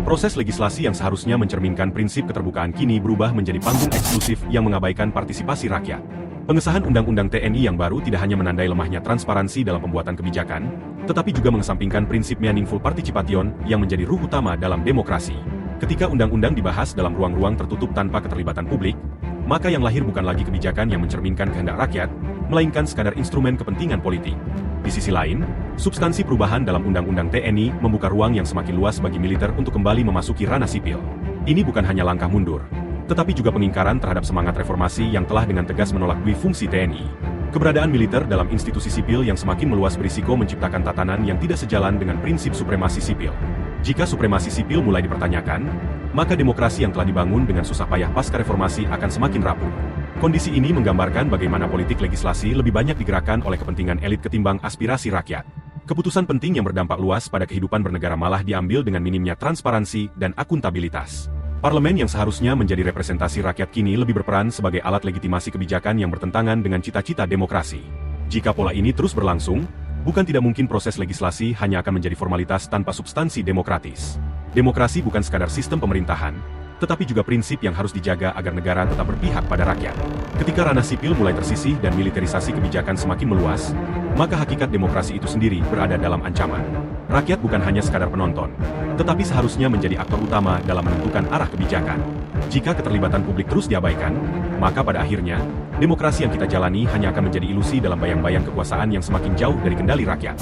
Proses legislasi yang seharusnya mencerminkan prinsip keterbukaan kini berubah menjadi panggung eksklusif yang mengabaikan partisipasi rakyat. Pengesahan Undang-Undang TNI yang baru tidak hanya menandai lemahnya transparansi dalam pembuatan kebijakan, tetapi juga mengesampingkan prinsip meaningful participation yang menjadi ruh utama dalam demokrasi. Ketika undang-undang dibahas dalam ruang-ruang tertutup tanpa keterlibatan publik, maka yang lahir bukan lagi kebijakan yang mencerminkan kehendak rakyat, melainkan sekadar instrumen kepentingan politik. Di sisi lain, substansi perubahan dalam Undang-Undang TNI membuka ruang yang semakin luas bagi militer untuk kembali memasuki ranah sipil. Ini bukan hanya langkah mundur, tetapi juga pengingkaran terhadap semangat reformasi yang telah dengan tegas menolak fungsi TNI. Keberadaan militer dalam institusi sipil yang semakin meluas berisiko menciptakan tatanan yang tidak sejalan dengan prinsip supremasi sipil. Jika supremasi sipil mulai dipertanyakan, maka demokrasi yang telah dibangun dengan susah payah pasca reformasi akan semakin rapuh. Kondisi ini menggambarkan bagaimana politik legislasi lebih banyak digerakkan oleh kepentingan elit ketimbang aspirasi rakyat. Keputusan penting yang berdampak luas pada kehidupan bernegara malah diambil dengan minimnya transparansi dan akuntabilitas. Parlemen yang seharusnya menjadi representasi rakyat kini lebih berperan sebagai alat legitimasi kebijakan yang bertentangan dengan cita-cita demokrasi. Jika pola ini terus berlangsung, bukan tidak mungkin proses legislasi hanya akan menjadi formalitas tanpa substansi demokratis. Demokrasi bukan sekadar sistem pemerintahan, tetapi juga prinsip yang harus dijaga agar negara tetap berpihak pada rakyat. Ketika ranah sipil mulai tersisih dan militerisasi kebijakan semakin meluas, maka hakikat demokrasi itu sendiri berada dalam ancaman. Rakyat bukan hanya sekadar penonton, tetapi seharusnya menjadi aktor utama dalam menentukan arah kebijakan. Jika keterlibatan publik terus diabaikan, maka pada akhirnya, demokrasi yang kita jalani hanya akan menjadi ilusi dalam bayang-bayang kekuasaan yang semakin jauh dari kendali rakyat.